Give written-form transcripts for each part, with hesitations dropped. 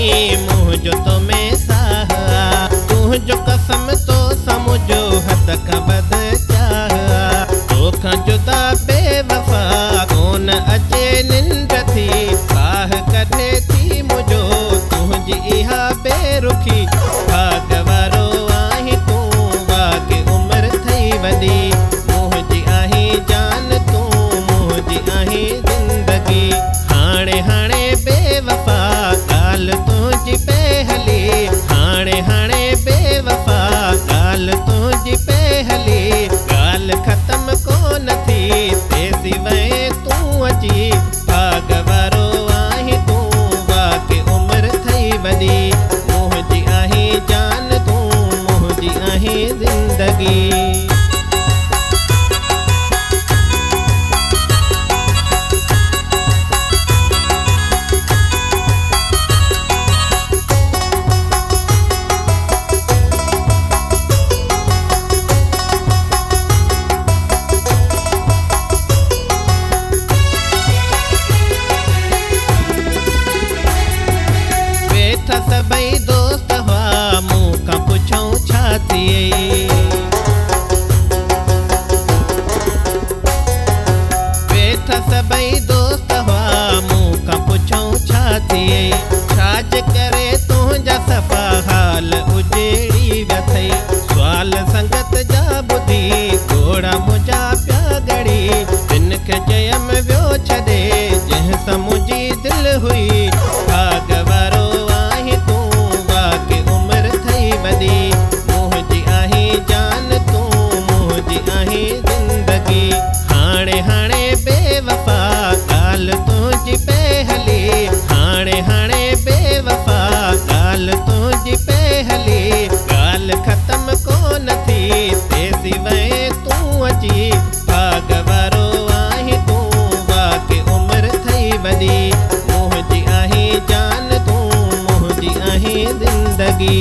मुझो तो में साह तुझो कसम तो समुझो हद का बद चाह तोखा जुदा बेवफा कोन अचे निंड थी बाह कढे थी मुझो तुझी इहा बेरुखी भाग वारो आहीं तूं वाके उम्र थई वॾी मुंहिंजी आहीं जान तूं मुंहिंजी आहीं ज़िंदगी हाणे हाणे बेवफा ॻाल्हि तुंहिंजी पहली हाणे बेवफा ॻाल्हि तुंहिंजी पहली ॻाल्हि ख़तम कोन थी तेसी वए तूं अची भाग वारो आहीं तूं वाके उम्र थई वॾी मुंहिंजी आहीं जान तूं मुंहिंजी आहीं ज़िंदगी सबई दोस्त हुआ मूं खां पुछऊं छा थिए वेठा सबई दोस्त हुआ मूं खां पुछऊं छा थिए छाज करे तुंहिंजा सफ़ा हाल उजेड़ी विया अथई सुवाल संगत जा ॿुधी घोड़ा मुंहिंजा पिया ॻड़ी तिन खे चयम वियो छॾे जंहिं सां मुंहिंजी दिलि हुई भाग वारो मुंहिंजी आहीं जान तूं मुंहिंजी आहीं ज़िंदगी हाणे बेवफा ॻाल्हि तुंहिंजी पहली हाणे बेवफा ॻाल्हि तुंहिंजी पहली ॻाल्हि ख़तम कोन थी तेसी वए तूं अची भाग वारो आहीं तूं वाके उम्र थई वॾी मुंहिंजी आहीं जान तूं मुंहिंजी आहीं ज़िंदगी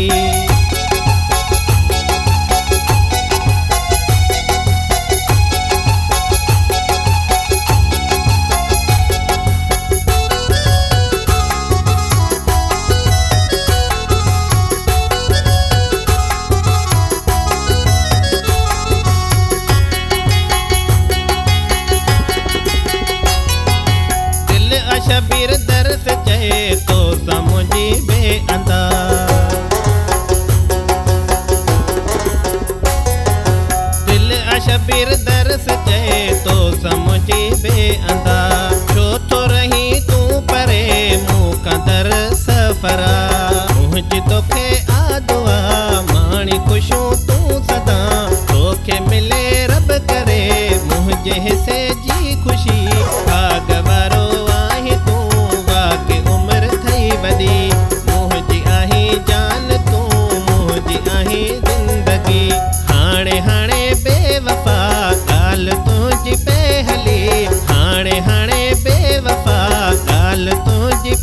शबीर दर्स चए तो समुझी बेअंदा दिल शबीर दर्स चए तो समुझी बेअंदा छो तो रही तूं परे मूं का दर सफरा मुंहिंजी तोखे आ दुआ माणी ख़ुशूं तूं सदा तोखे मिले रब करे मुंहिंजे हिसे जी ख़ुशी भाग वारो मुंहिंजी आहीं जान तूं मुंहिंजी आहीं ज़िंदगी हाणे बेवफा ॻाल्हि तुंहिंजी पहली हाणे बेवफा ॻाल्हि तुंहिंजी